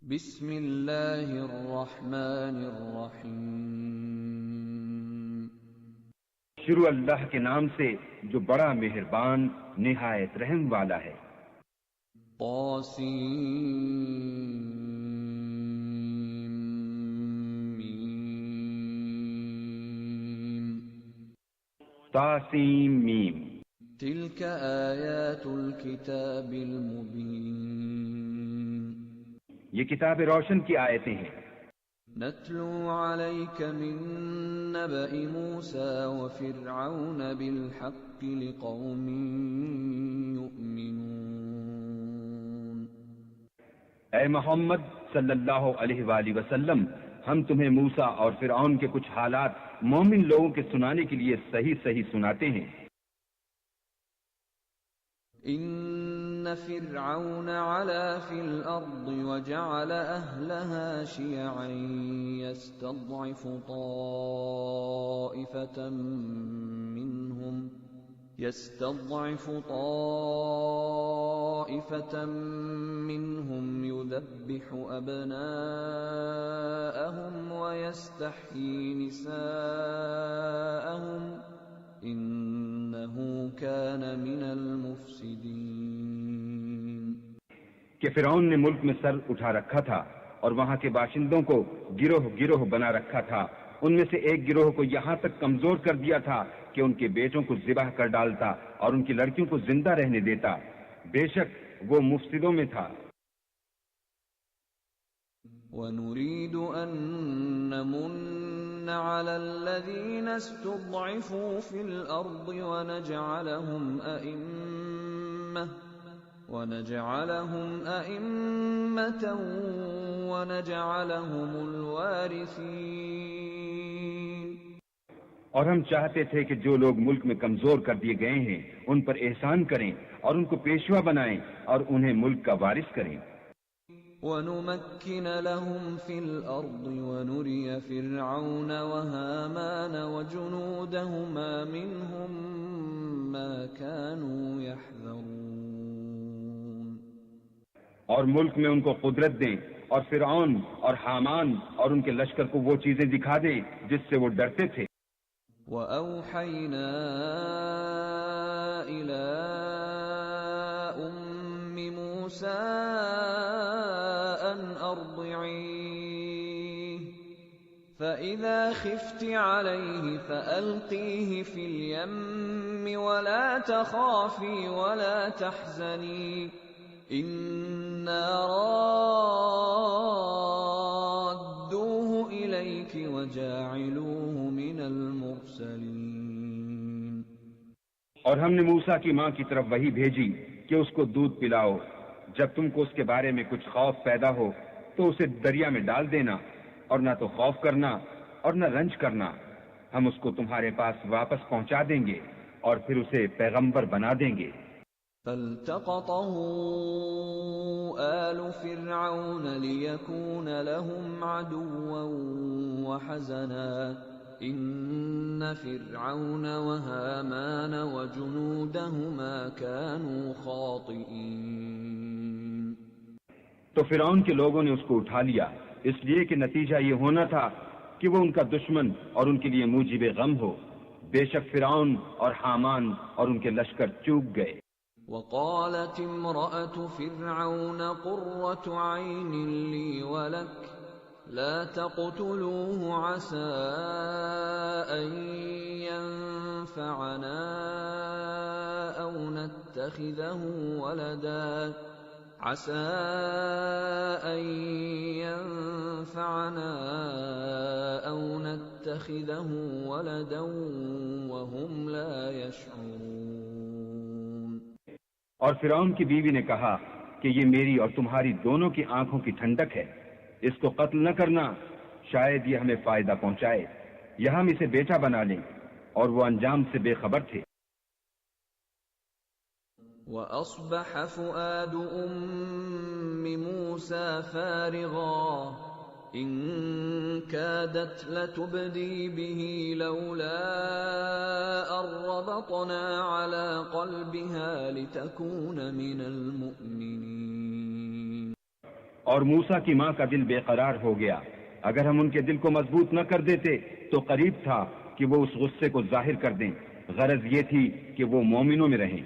بسم اللہ الرحمن الرحیم۔ شروع اللہ کے نام سے جو بڑا مہربان نہایت رحم والا ہے۔ طاسیم میم۔ تلک آیات الکتاب المبین۔ یہ کتاب روشن کی آیتیں ہیں۔ نتلو علیک من نبأ موسیٰ وفرعون بالحق لقوم یؤمنون۔ اے محمد صلی اللہ علیہ وآلہ وسلم، ہم تمہیں موسیٰ اور فرعون کے کچھ حالات مومن لوگوں کے سنانے کے لیے صحیح صحیح سناتے ہیں۔ ان فرعون علا فی الارض وجعل اہلها شیعا يستضعف طائفة منهم يذبح ابناءهم ويستحيي نساءهم انہو کان من المفسدین۔ کہ فرعون نے ملک میں سر اٹھا رکھا تھا اور وہاں کے باشندوں کو گروہ گروہ بنا رکھا تھا، ان میں سے ایک گروہ کو یہاں تک کمزور کر دیا تھا کہ ان کے بیٹوں کو ذبح کر ڈالتا اور ان کی لڑکیوں کو زندہ رہنے دیتا، بے شک وہ مفسدوں میں تھا۔ وَنُرِيدُ أَن نَّمُنَّ عَلَى الَّذِينَ اسْتُضْعِفُوا فِي الْأَرْضِ وَنَجْعَلَهُمْ أَئِمَّةً وَنَجْعَلَهُمُ الْوَارِثِينَ۔ اور ہم چاہتے تھے کہ جو لوگ ملک میں کمزور کر دیے گئے ہیں ان پر احسان کریں اور ان کو پیشوا بنائیں اور انہیں ملک کا وارث کریں۔ وَنُمَكِّنَ لَهُمْ فِي الْأَرْضِ وَنُرِيَ فِرْعَوْنَ وَهَامَانَ وَجُنُودَهُمَا مِنْهُمْ مَا كَانُوا يَحْذَرُونَ۔ اور ملک میں ان کو قدرت دیں اور فرعون اور حامان اور ان کے لشکر کو وہ چیزیں دکھا دیں جس سے وہ ڈرتے تھے۔ وَأَوْحَيْنَا إِلَىٰ أُمِّ مُوسَىٰ أَنْ أَرْضِعِيهِ فَإِذَا خِفْتِ عَلَيْهِ فَأَلْقِيهِ فِي الْيَمِّ وَلَا تَخَافِي وَلَا تَحْزَنِي إِنَّا رَادُّوهُ إِلَيْكِ وَجَاعِلُوهُ مِنَ الْمُرْسَلِينَ۔ اور ہم نے موسیٰ کی ماں کی طرف وحی بھیجی کہ اس کو دودھ پلاؤ، جب تم کو اس کے بارے میں کچھ خوف پیدا ہو تو اسے دریا میں ڈال دینا، اور نہ تو خوف کرنا اور نہ رنج کرنا، ہم اس کو تمہارے پاس واپس پہنچا دیں گے اور پھر اسے پیغمبر بنا دیں گے۔ فَالْتَقَطَهُ آلُ فِرْعَوْنَ لِيَكُونَ لَهُمْ عَدُوًّا وَحَزَنًا إِنَّ فِرْعَوْنَ وَهَامَانَ وَجُنُودَهُمَا كَانُوا خَاطِئِينَ۔ تو فرعون کے لوگوں نے اس کو اٹھا لیا، اس لیے کہ نتیجہ یہ ہونا تھا کہ وہ ان کا دشمن اور ان کے لیے موجب غم ہو۔ بے شک فرعون اور حامان اور ان کے لشکر چوک گئے۔ وَقَالَتِ امْرَأَتُ فِرْعَوْنَ قُرَّةُ عَيْنٍ لِّي وَلَكَ لَا تَقْتُلُوهُ عَسَىٰ أَن يَنفَعَنَا أَوْ نَتَّخِذَهُ وَلَدًا وَهُمْ لَا يَشْعُرُونَ۔ اور فرعون کی بیوی نے کہا کہ یہ میری اور تمہاری دونوں کی آنکھوں کی ٹھنڈک ہے، اس کو قتل نہ کرنا، شاید یہ ہمیں فائدہ پہنچائے یا ہم اسے بیٹا بنا لیں، اور وہ انجام سے بے خبر تھے۔ وَأَصْبَحَ فُؤَادُ أُمِّ مُوسَىٰ فَارِغًا إِن كَادَتْ لَتُبْدِي بِهِ لَوْلَا أَن رَّبَطْنَا عَلَىٰ قَلْبِهَا لِتَكُونَ مِنَ الْمُؤْمِنِينَ۔ اور موسیٰ کی ماں کا دل بے قرار ہو گیا. اگر ہم ان کے دل کو مضبوط نہ کر دیتے تو قریب تھا کہ وہ اس غصے کو ظاہر کر دیں. غرض یہ تھی کہ وہ مومنوں میں رہیں.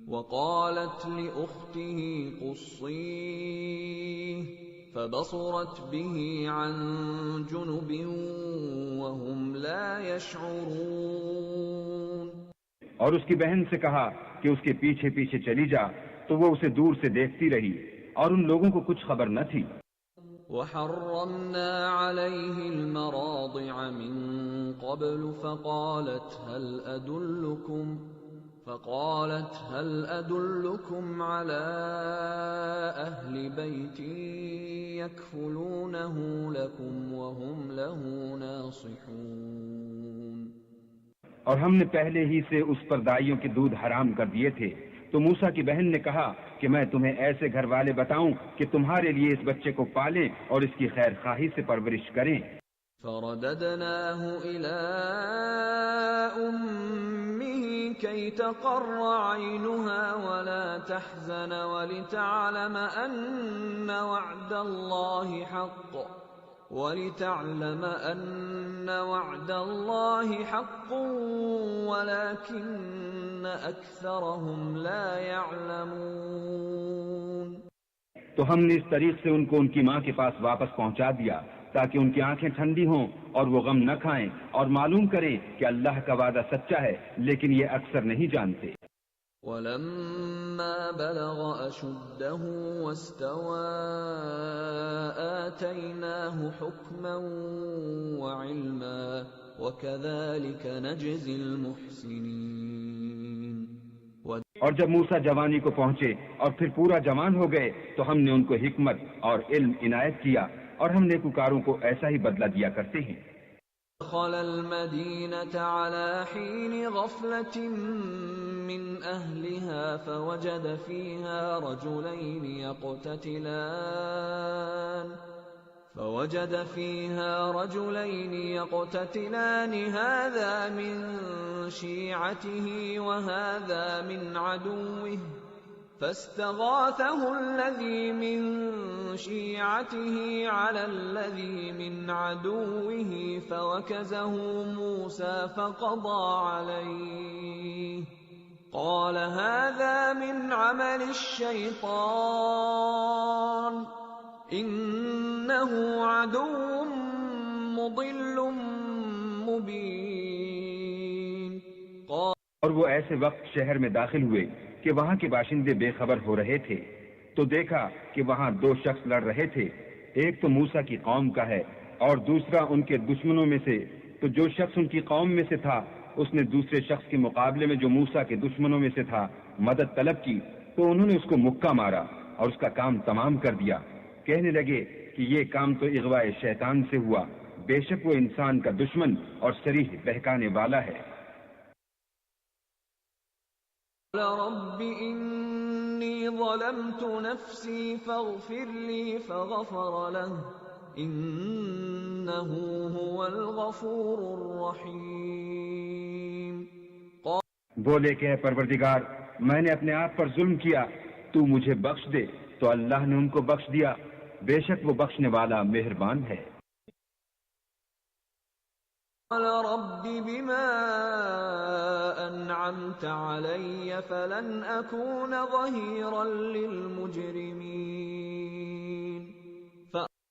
وقالت لأخته قصيه فبصرت به عن جنب وهم لا يشعرون. اور اس کی بہن سے کہا کہ اس کے پیچھے پیچھے چلی جا، تو وہ اسے دور سے دیکھتی رہی اور ان لوگوں کو کچھ خبر نہ تھی. وحرمنا عليه المراضع من قبل فقالت هل أدلكم على أهل بيت يكفلونه لكم وهم له ناصحون. اور ہم نے پہلے ہی سے اس پر دائیوں کے دودھ حرام کر دیے تھے. تو موسیٰ کی بہن نے کہا کہ میں تمہیں ایسے گھر والے بتاؤں کہ تمہارے لیے اس بچے کو پالیں اور اس کی خیر خواہی سے پرورش کریں. فرددناه إلى أمه كي تقر عينها ولا تحزن ولتعلم أن وعد الله حق ولكن أكثرهم لا يعلمون. تو ہم نے اس طریق سے ان کو ان کی ماں کے پاس واپس پہنچا دیا تاکہ ان کی آنکھیں ٹھنڈی ہوں اور وہ غم نہ کھائیں اور معلوم کریں کہ اللہ کا وعدہ سچا ہے، لیکن یہ اکثر نہیں جانتے. وَلَمَّا بَلَغَ أَشُدَّهُ وَاسْتَوَى آتَيْنَاهُ حُكْمًا وَعِلْمًا وَكَذَلِكَ نَجْزِي الْمُحْسِنِينَ. اور جب موسیٰ جوانی کو پہنچے اور پھر پورا جوان ہو گئے تو ہم نے ان کو حکمت اور علم عنایت کیا اور ہم نیکوکاروں کو ایسا ہی بدلہ دیا کرتے ہیں. دخل المدينة على حين غفلة من أهلها فوجد فيها رجلين يقتتلان هذا من شيعته وهذا من عدوه فاستغاثه الذي من شيعته على الذي من عدوه فوكزه موسى فقضى عليه قال هذا من عمل الشيطان إنه عدو مضل مبين. اور وہ ایسے وقت شہر میں داخل ہوئے کہ وہاں کے باشندے بے خبر ہو رہے تھے تو دیکھا کہ وہاں دو شخص لڑ رہے تھے، ایک تو موسیٰ کی قوم کا ہے اور دوسرا ان کے دشمنوں میں سے. تو جو شخص ان کی قوم میں سے تھا اس نے دوسرے شخص کے مقابلے میں جو موسیٰ کے دشمنوں میں سے تھا مدد طلب کی تو انہوں نے اس کو مکہ مارا اور اس کا کام تمام کر دیا. کہنے لگے کہ یہ کام تو اغواء شیطان سے ہوا، بے شک وہ انسان کا دشمن اور صریح بہکانے والا ہے. رب إني ظلمت نفسي فاغفر لي فغفر له إنه هو الغفور الرحيم. بولے کہ اے پروردگار میں نے اپنے آپ پر ظلم کیا، تو مجھے بخش دے. تو اللہ نے ان کو بخش دیا، بے شک وہ بخشنے والا مہربان ہے. قال رب بما أنعمت علي فلن أكون ظهيرا للمجرمين.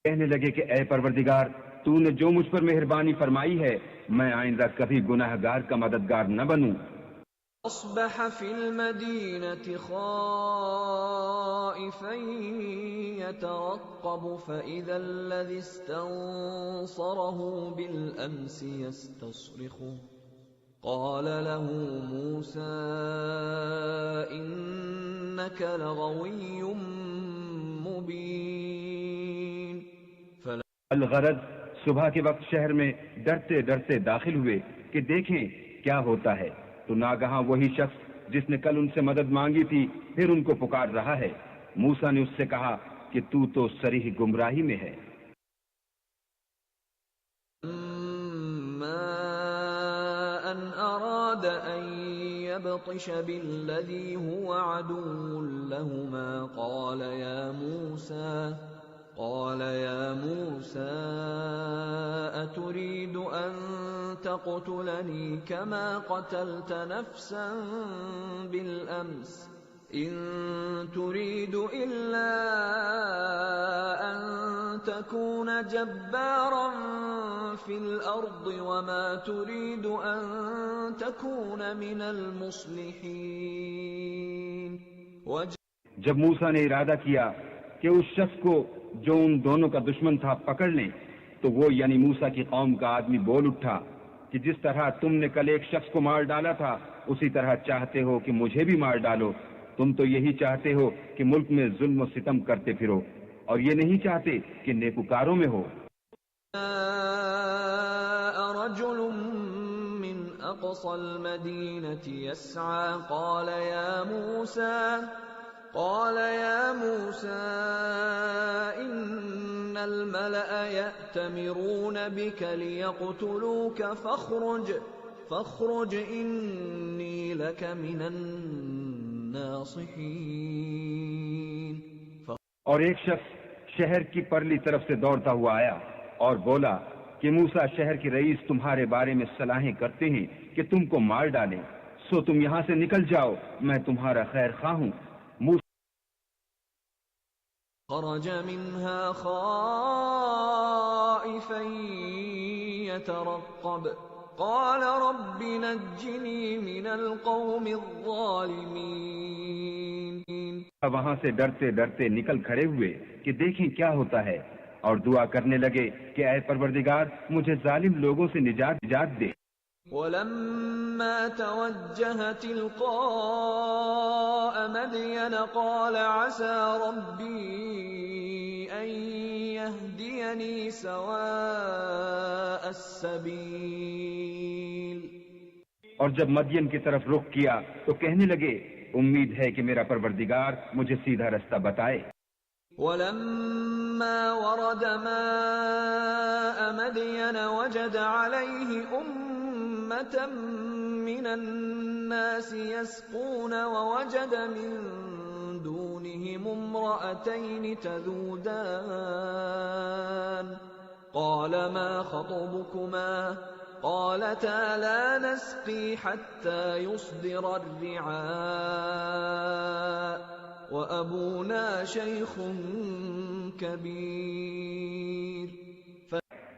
کہنے لگے کہ اے پروردگار تو نے جو مجھ پر مہربانی فرمائی ہے میں آئندہ کبھی گناہ گار کا مددگار نہ بنوں. أصبح في المدينة خائفا يترقب فإذا الذي استنصره بالأمس يستصرخه قال له موسى إنك لغوي مبين. الغرض صبح کے وقت شہر میں ڈرتے ڈرتے داخل ہوئے کہ دیکھیں کیا ہوتا ہے تو ناگہاں وہی شخص جس نے کل ان سے مدد مانگی تھی پھر ان کو پکار رہا ہے. موسیٰ نے اس سے کہا کہ تو صریح گمراہی میں ہے. ما ان اراد ان يبطش بالذي هو عدو لهما قال يا موسى قال يا موسى أتريد أن تقتلني كما قتلت نفسا بالأمس إن تريد إلا أن تكون جبارا في الأرض وما تريد أن تكون من المصلحين جب موسیٰ نے ارادہ کیا کہ اس شخص کو جو ان دونوں کا دشمن تھا پکڑ لیں تو وہ یعنی موسیٰ کی قوم کا آدمی بول اٹھا کہ جس طرح تم نے کل ایک شخص کو مار ڈالا تھا اسی طرح چاہتے ہو کہ مجھے بھی مار ڈالو. تم تو یہی چاہتے ہو کہ ملک میں ظلم و ستم کرتے پھرو اور یہ نہیں چاہتے کہ نیکوکاروں میں ہو. رجل من أقصى المدينة يسعى قال يا موسى إن الملأ يأتمرون بك ليقتلوك فاخرج إني لك من الناصحين. اور ایک شخص شہر کی پرلی طرف سے دوڑتا ہوا آیا اور بولا کہ موسیٰ شہر کے رئیس تمہارے بارے میں صلاحیں کرتے ہیں کہ تم کو مار ڈالیں، سو تم یہاں سے نکل جاؤ، میں تمہارا خیر خواہ ہوں. خرج منها خائفا يترقب قال رب نجني من القوم الظالمين. وہاں سے ڈرتے ڈرتے نکل کھڑے ہوئے کہ دیکھیں کیا ہوتا ہے، اور دعا کرنے لگے کہ اے پروردگار مجھے ظالم لوگوں سے نجات دے. ولما توجه تلقاء مدين قال عسى ربي أن يهديني سواء السبيل. اور جب مدین کی طرف رخ کیا تو کہنے لگے امید ہے کہ میرا پروردگار مجھے سیدھا رستہ بتائے. ولما ورد ماء مدين وجد عليه أمة من الناس يسقون ووجد من دونهم امرأتين تذودان قال ما خطبكما قالتا لا نسقي حتى يصدر الرعاء وأبونا شيخ كبير.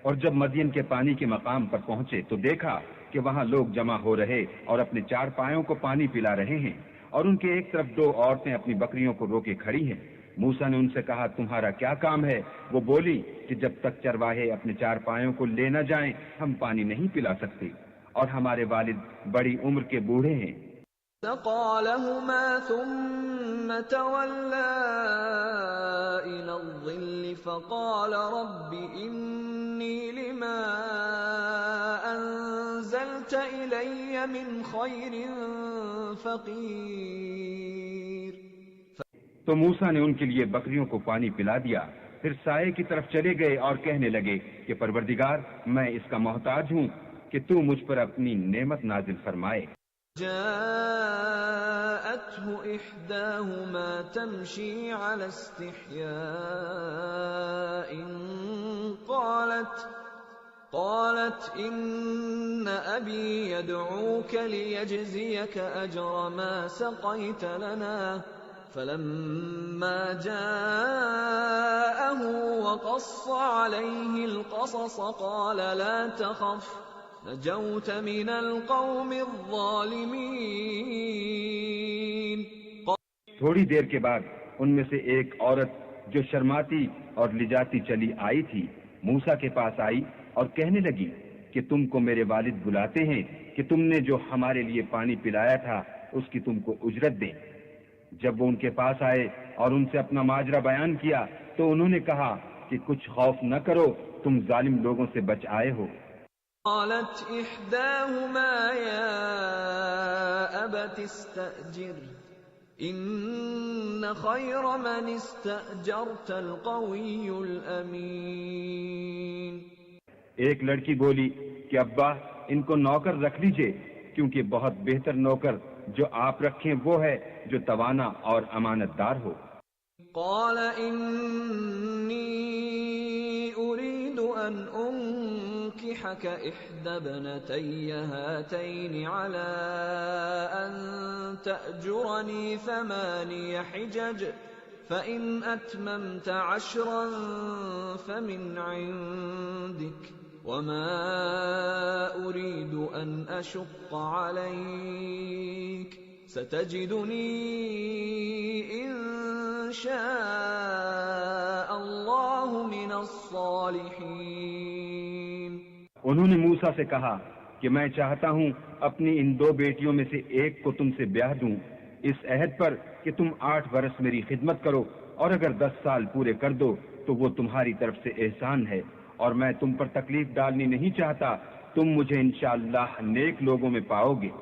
اور جب مدین کے پانی کے مقام پر پہنچے تو دیکھا کہ وہاں لوگ جمع ہو رہے اور اپنے چار پایوں کو پانی پلا رہے ہیں، اور ان کے ایک طرف دو عورتیں اپنی بکریوں کو روکے کھڑی ہیں. موسیٰ نے ان سے کہا تمہارا کیا کام ہے؟ وہ بولی کہ جب تک چرواہے اپنے چار پایوں کو لے نہ جائیں ہم پانی نہیں پلا سکتے، اور ہمارے والد بڑی عمر کے بوڑھے ہیں. سقى لهما ثم تولى إلى الظل فقال رب إني لما أنزلت إلي من خير فقير. تو موسیٰ نے ان کے لیے بکریوں کو پانی پلا دیا، پھر سائے کی طرف چلے گئے اور کہنے لگے کہ پروردگار میں اس کا محتاج ہوں کہ تو مجھ پر اپنی نعمت نازل فرمائے. جاءته إحداهما تمشي على استحياء قالت إن أبي يدعوك ليجزيك أجر ما سقيت لنا. فلما جاءه وقص عليه القصص قال لا تخف نجوت من القوم الظالمين. تھوڑی دیر کے بعد ان میں سے ایک عورت جو شرماتی اور لجاتی چلی آئی تھی موسیٰ کے پاس آئی اور کہنے لگی کہ تم کو میرے والد بلاتے ہیں کہ تم نے جو ہمارے لیے پانی پلایا تھا اس کی تم کو اجرت دیں. جب وہ ان کے پاس آئے اور ان سے اپنا ماجرا بیان کیا تو انہوں نے کہا کہ کچھ خوف نہ کرو، تم ظالم لوگوں سے بچ آئے ہو. قالت إحداهما يا أبت استأجر إن خير من استأجرت القوي الأمين. ایک لڑکی بولی کہ ابا ان کو نوکر رکھ لیجئے، کیونکہ بہت بہتر نوکر جو آپ رکھیں وہ ہے جو توانا اور امانت دار ہو. قال إني أريد أن أنكحك إحدى ابنتي هاتين على أن تأجرني 8 حجج فإن أتممت 10 فمن عندك وما أريد أن أشق عليك ستجدني إن شاء الله من الصالحين۔ انہوں نے موسیٰ سے کہا کہ میں چاہتا ہوں اپنی ان 2 بیٹیوں میں سے ایک کو تم سے بیاہ دوں اس عہد پر کہ تم 8 برس میری خدمت کرو، اور اگر 10 سال پورے کر دو تو وہ تمہاری طرف سے احسان ہے، اور میں تم پر تکلیف ڈالنی نہیں چاہتا، تم مجھے انشاءاللہ نیک لوگوں میں پاؤ گے۔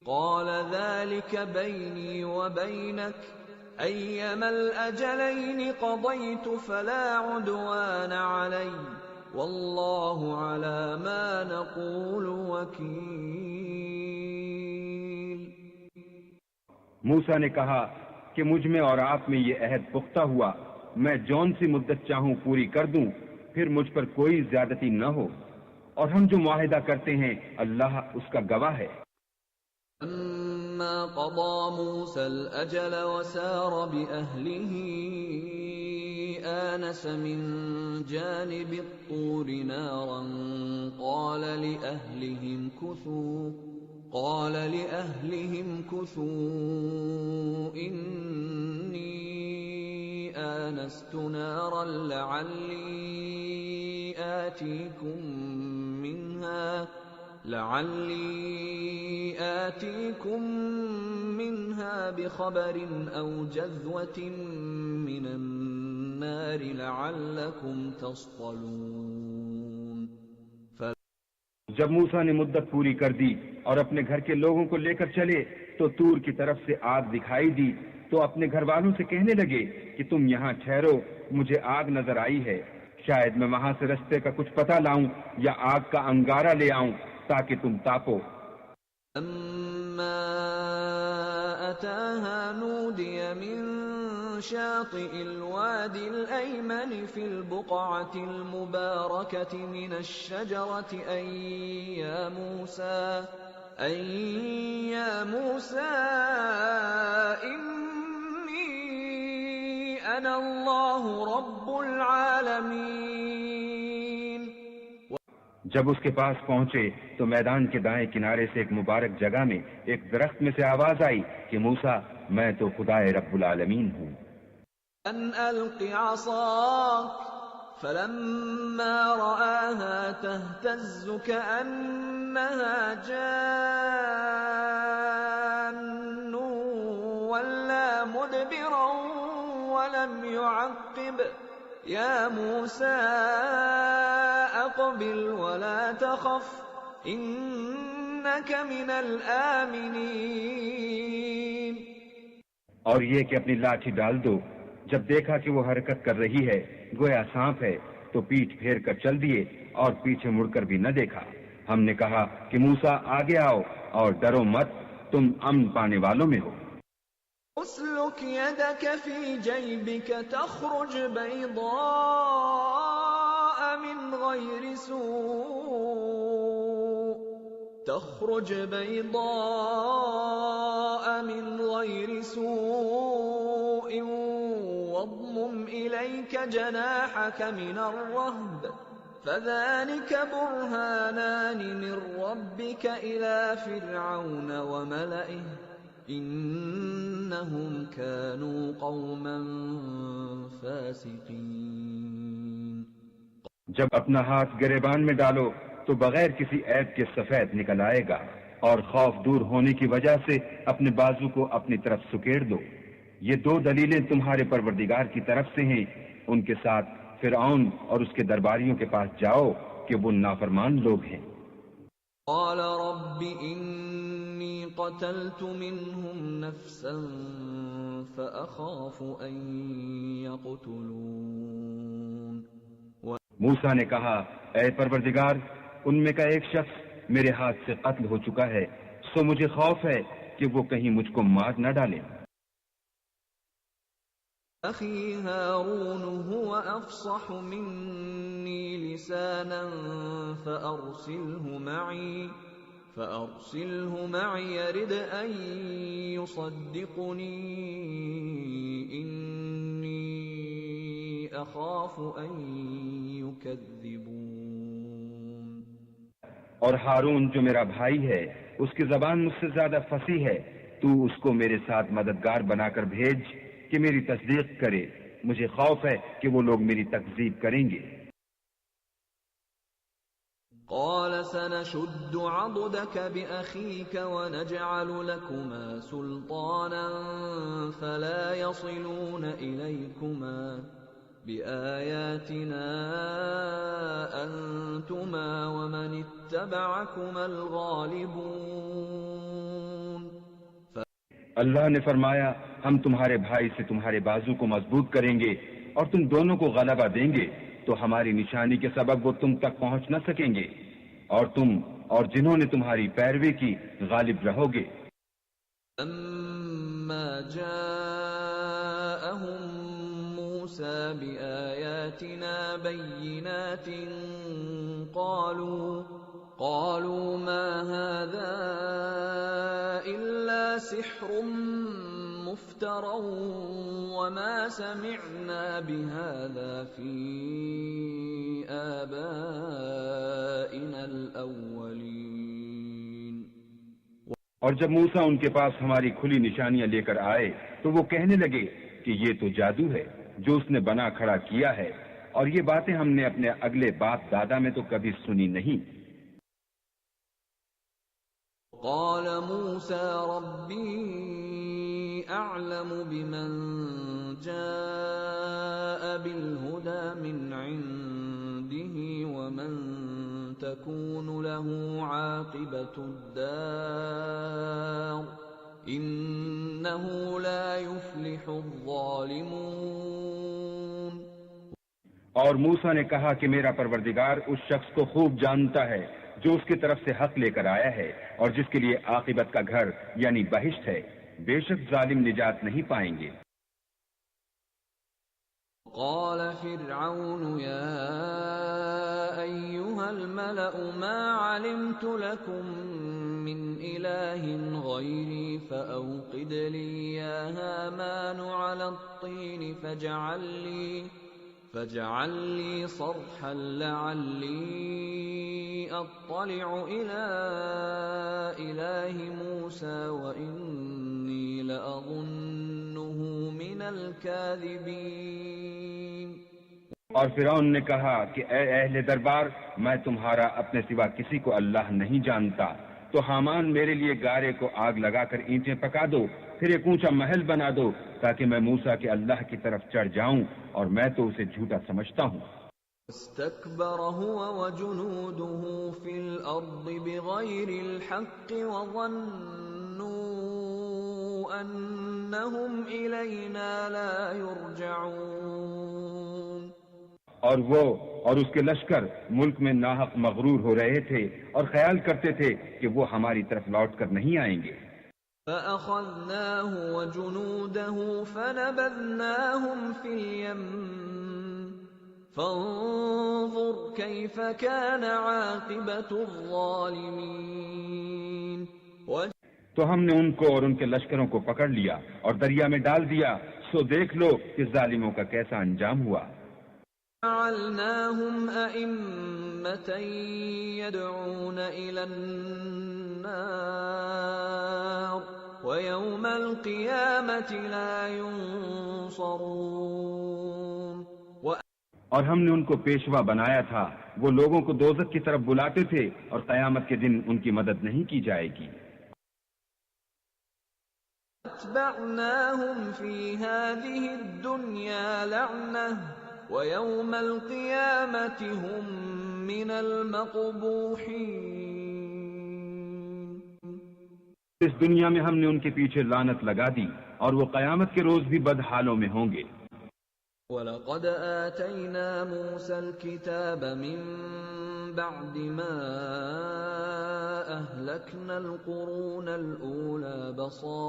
قال ذلك بيني وبينك أيما الأجلين قضيت فلا عدوان علي والله على ما نقول وكيل۔ موسیٰ نے کہا کہ مجھ میں اور آپ میں یہ عہد پختہ ہوا، میں جون سی مدت چاہوں پوری کر دوں، پھر مجھ پر کوئی زیادتی نہ ہو، اور ہم جو معاہدہ کرتے ہیں اللہ اس کا گواہ ہے۔ فلما قضى موسى الأجل وسار بأهله آنس من جانب الطور نارا قال لأهلهم كثوا إني آنست نارا لعلي آتيكم منها بخبر أو جذوة من النار لعلكم تصطلون۔ جب موسیٰ نے مدت پوری کر دی اور اپنے گھر کے لوگوں کو لے کر چلے تو طور کی طرف سے آگ دکھائی دی، تو اپنے گھر والوں سے کہنے لگے کہ تم یہاں ٹھہرو، مجھے آگ نظر آئی ہے، شاید میں وہاں سے رستے کا کچھ پتہ لاؤں یا آگ کا انگارہ لے آؤں تاکہ تم تاپو۔ لما أتاها نودي من شاطئ الوادي الأيمن في البقعة المباركة من الشجرة أن يا موسى إني أنا الله رب العالمين۔ جب اس کے پاس پہنچے تو میدان کے دائیں کنارے سے ایک مبارک جگہ میں ایک درخت میں سے آواز آئی کہ موسیٰ میں تو خدائے رب العالمین ہوں۔ أن ألق عصاك فلما رآها تهتز كأنها جان ولا مدبرا ولم يعقب يا موسى أقبل ولا تخف إنك من الآمنين۔ اور یہ کہ اپنی لاٹھی ڈال دو۔ جب دیکھا کہ وہ حرکت کر رہی ہے گویا سانپ ہے تو پیٹھ پھیر کر چل دیے اور پیچھے مڑ کر بھی نہ دیکھا۔ ہم نے کہا کہ موسیٰ آگے آؤ اور ڈرو مت، تم امن پانے والوں میں ہو۔ اسلك يدك في جيبك تخرج بيضاء من غير سوء واضمم إليك جناحك من الرهب فذلك برهانان من ربك إلى فرعون وملئه إنهم كانوا قوما فاسقين۔ جب اپنا ہاتھ گریبان میں ڈالو تو بغیر کسی عیب کے سفید نکل آئے گا، اور خوف دور ہونے کی وجہ سے اپنے بازو کو اپنی طرف سکیڑ دو۔ یہ 2 دلیلیں تمہارے پروردگار کی طرف سے ہیں، ان کے ساتھ فرعون اور اس کے درباریوں کے پاس جاؤ کہ وہ نافرمان لوگ ہیں۔ قال رب إني قتلت منهم نفسا فأخاف أن يقتلون۔ موسیٰ نے کہا اے پروردگار ان میں کا ایک شخص میرے ہاتھ سے قتل ہو چکا ہے، سو مجھے خوف ہے کہ وہ کہیں مجھ کو مار نہ ڈالیں۔ أخي هارون هو أفصح مني لسانا فأرسله معي يرد أن يصدقني إني أخاف أن يكذبون. اور ہارون جو میرا بھائی ہے اس کی زبان مجھ سے زیادہ فصیح ہے، تو اس کو میرے ساتھ مددگار بنا کر بھیج کہ میری تصدیق کرے، مجھے خوف ہے کہ وہ لوگ میری تکذیب کریں گے. قال سنشد عضدك بأخيك ونجعل لكما سلطانا فلا يصلون إليكما بآياتنا أنتما ومن اتبعكما الغالبون. اللہ نے فرمایا ہم تمہارے بھائی سے تمہارے بازو کو مضبوط کریں گے اور تم دونوں کو غلبہ دیں گے تو ہماری نشانی کے سبب وہ تم تک پہنچ نہ سکیں گے اور تم اور جنہوں نے تمہاری پیروی کی غالب رہو گے. اما جاءهم موسى بآياتنا بينات قالوا ما هذا إلا سحر مفترى وما سمعنا بهذا في آبائنا الأولين. اور جب موسیٰ ان کے پاس ہماری کھلی نشانیاں لے کر آئے تو وہ کہنے لگے کہ یہ تو جادو ہے جو اس نے بنا کھڑا کیا ہے، اور یہ باتیں ہم نے اپنے اگلے باپ دادا میں تو کبھی سنی نہیں. قال موسى ربي أعلم بمن جاء بالهدى من عنده ومن تكون له عاقبة الدار إنه لا يفلح الظالمون. اور موسیٰ نے کہا کہ میرا پروردگار اس شخص کو خوب جانتا ہے جو اس کی طرف سے حق لے کر آیا ہے اور جس کے لیے عاقبت کا گھر یعنی بہشت ہے، بے شک ظالم نجات نہیں پائیں گے. قال فرعون يا أيها الملأ ما علمت لكم من إله غيري فأوقد لي يا هامان على الطين فاجعل لي صرحا لعلي أطلع إلى إله موسى وإني لأظنه من الكاذبين. اور فرعون نے کہا کہ اے اہل دربار، میں تمہارا اپنے سوا کسی کو اللہ نہیں جانتا، تو حامان میرے لیے گارے کو آگ لگا کر اینٹیں پکا دو، پھر ایک اونچا محل بنا دو تاکہ میں موسیٰ کے اللہ کی طرف چڑھ جاؤں، اور میں تو اسے جھوٹا سمجھتا ہوں. استكبر هو وجنوده في الأرض بغير الحق وظنوا أنهم إلينا لا يرجعون. اور وہ اور اس کے لشکر ملک میں ناحق مغرور ہو رہے تھے اور خیال کرتے تھے کہ وہ ہماری طرف لوٹ کر نہیں آئیں گے. فأخذناه وجنوده فنبذناهم في اليم فانظر كيف كان عاقبة الظالمين. تو ہم نے ان کو اور ان کے لشکروں کو پکڑ لیا اور دریا میں ڈال دیا، سو دیکھ لو کہ ظالموں کا کیسا انجام ہوا. جعلناهم أئمة يدعون إلى النار ويوم القيامة لا ينصرون. اور ہم نے ان کو پیشوا بنایا تھا، وہ لوگوں کو دوزخ کی طرف بلاتے تھے اور قیامت کے دن ان کی مدد نہیں کی جائے گی. اتبعناهم في هذه الدنيا لعنة ويوم القيامة هم من المقبوحين. اس دنیا میں ہم نے ان کے پیچھے لعنت لگا دی اور وہ قیامت کے روز بھی بد حالوں میں ہوں گے. وَلَقَدْ آتَيْنَا مُوسَى الْكِتَابَ مِنْ بَعْدِ مَا أَهْلَكْنَا الْقُرُونَ الْأُولَى بَصَائِرَ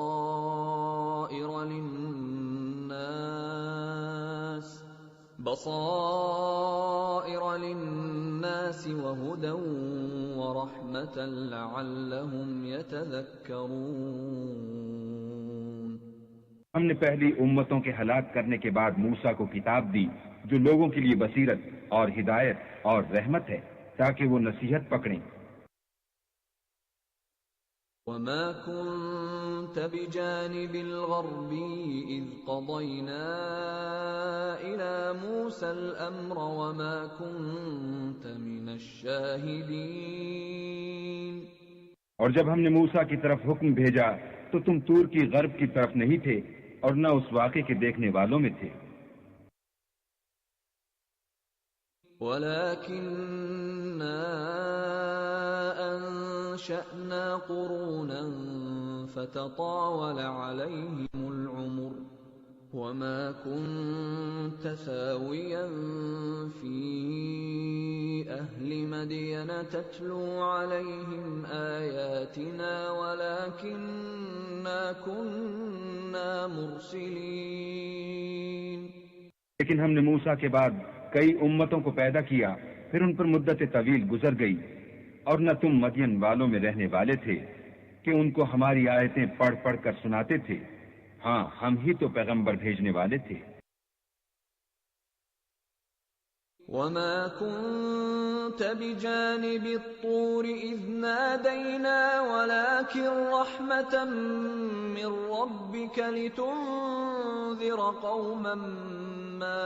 لِلنَّاسِ بصائر للناس وهدى ورحمة لعلهم يتذكرون۔ ہم نے پہلی امتوں کے ہلاک کرنے کے بعد موسیٰ کو کتاب دی جو لوگوں کے لیے بصیرت اور ہدایت اور رحمت ہے تاکہ وہ نصیحت پکڑیں۔ وما كنت بجانب الغربي إذ قضينا إلى موسى الأمر وما كنت من الشاهدين۔ اور جب ہم نے موسیٰ کی طرف حکم بھیجا تو تم طور کی غرب کی طرف نہیں تھے اور نہ اس واقعے کے دیکھنے والوں میں تھے۔ وَلَكِنَّا أَنشَأْنَا قُرُونًا فَتَطَاوَلَ عَلَيْهِمُ الْعُمُرُ وَمَا كُنتَ ثَاوِيًا فِي أَهْلِ مَدْيَنَ تَتْلُو عَلَيْهِمْ آيَاتِنَا وَلَكِنَّا كُنَّا مُرْسِلِينَ۔ لیکن ہم نے موسیٰ کے بعد کئی امتوں کو پیدا کیا، پھر ان پر مدت طویل گزر گئی، اور نہ تم مدین والوں میں رہنے والے تھے کہ ان کو ہماری آیتیں پڑھ پڑھ کر سناتے تھے۔ ہاں، ہم ہی تو پیغمبر بھیجنے والے تھے۔ وَمَا كُنتَ بِجَانِبِ الطُّورِ إِذْ نَادَيْنَا وَلَكِنْ رَحْمَةً مِّن رَّبِّكَ لِتُنذِرَ قَوْمًا مَّا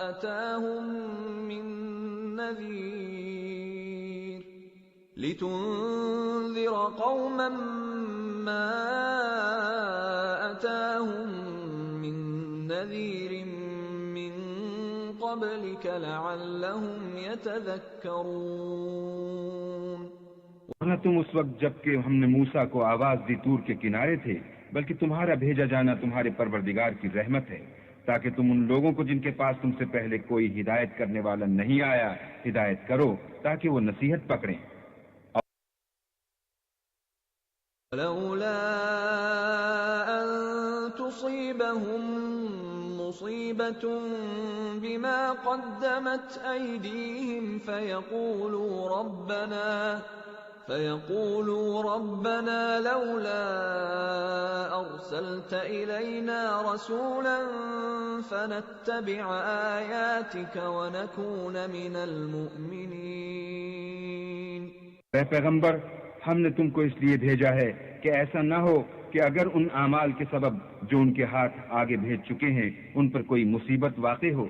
أَتَاهُم مِّن نَّذِيرٍ مِّن قَبْلِكَ لَعَلَّهُمْ يَتَذَكَّرُونَ۔ ورنہ تم اس وقت جب کہ ہم نے موسیٰ کو آواز دی طور کے کنارے تھے، بلکہ تمہارا بھیجا جانا تمہارے پروردگار کی رحمت ہے تاکہ تم ان لوگوں کو جن کے پاس تم سے پہلے کوئی ہدایت کرنے والا نہیں آیا ہدایت کرو تاکہ وہ نصیحت پکڑیں۔ لولا أن تصيبهم مصيبة بما قدمت أيديهم فيقولوا ربنا لولا أرسلت إلينا رسولا فنتبع آياتك ونكون من المؤمنين۔ اے پیغمبر، ہم نے تم کو اس لیے بھیجا ہے کہ ایسا نہ ہو کہ اگر ان اعمال کے سبب جو ان کے ہاتھ آگے بھیج چکے ہیں ان پر کوئی مصیبت واقع ہو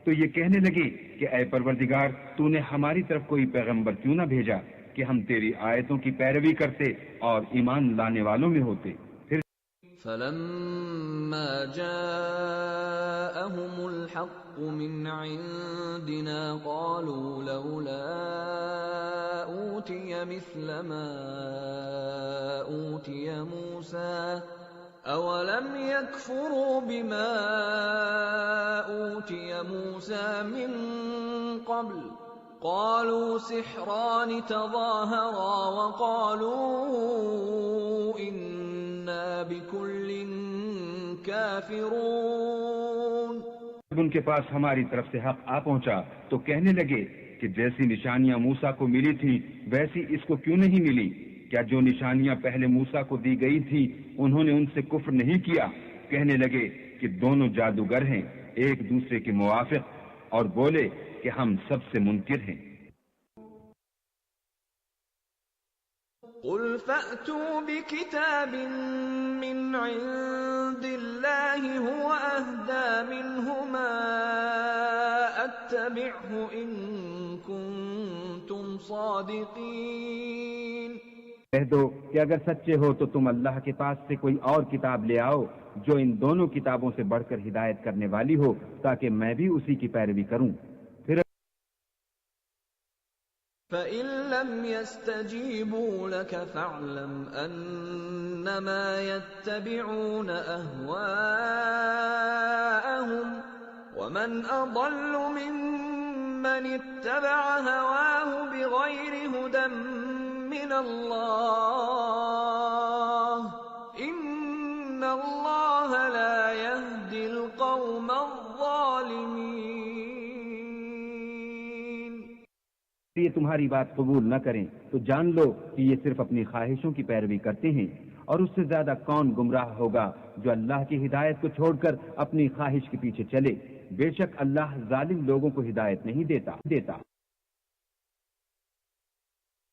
تو یہ کہنے لگے کہ اے پروردگار تو نے ہماری طرف کوئی پیغمبر کیوں نہ بھیجا کہ ہم تیری آیتوں کی پیروی کرتے اور ایمان لانے والوں میں ہوتے۔ پھر فلما جاءهم الحق من عندنا قالوا لولا أوتي مثل ما أوتي موسى أولم يكفروا بما أوتي موسى من قبل قالوا سحران تظاهرا وقالوا إنا بكل كافرون۔ جب ان کے پاس ہماری طرف سے حق آ پہنچا تو کہنے لگے کہ جیسی نشانیاں موسیٰ کو ملی تھیں ویسی اس کو کیوں نہیں ملی؟ کیا جو نشانیاں پہلے موسیٰ کو دی گئی تھی انہوں نے ان سے کفر نہیں کیا؟ کہنے لگے کہ دونوں جادوگر ہیں ایک دوسرے کے موافق، اور بولے کہ ہم سب سے منکر ہیں۔ قل فأتوا بكتاب من عند الله هو أهدى منهما أتبعه إن كنتم صادقين۔ کہہ دو کہ اگر سچے ہو تو تم اللہ کے پاس سے کوئی اور کتاب لے آؤ جو ان دونوں کتابوں سے بڑھ کر ہدایت کرنے والی ہو تاکہ میں بھی اسی کی پیروی کروں۔ فَإِن لَّمْ يَسْتَجِيبُوا لَكَ فَاعْلَمْ أَنَّمَا يَتَّبِعُونَ أَهْوَاءَهُمْ وَمَنْ أَضَلُّ مِمَّنِ اتَّبَعَ هَوَاهُ بِغَيْرِ هُدًى مِّنَ اللَّهِ إِنَّ اللَّهَ لَا يَهْدِي الْقَوْمَ الظَّالِمِينَ۔ تمہاری بات قبول نہ کریں تو جان لو کہ یہ صرف اپنی خواہشوں کی پیروی کرتے ہیں، اور اس سے زیادہ کون گمراہ ہوگا جو اللہ کی ہدایت کو چھوڑ کر اپنی خواہش کے پیچھے چلے۔ بے شک اللہ ظالم لوگوں کو ہدایت نہیں دیتا۔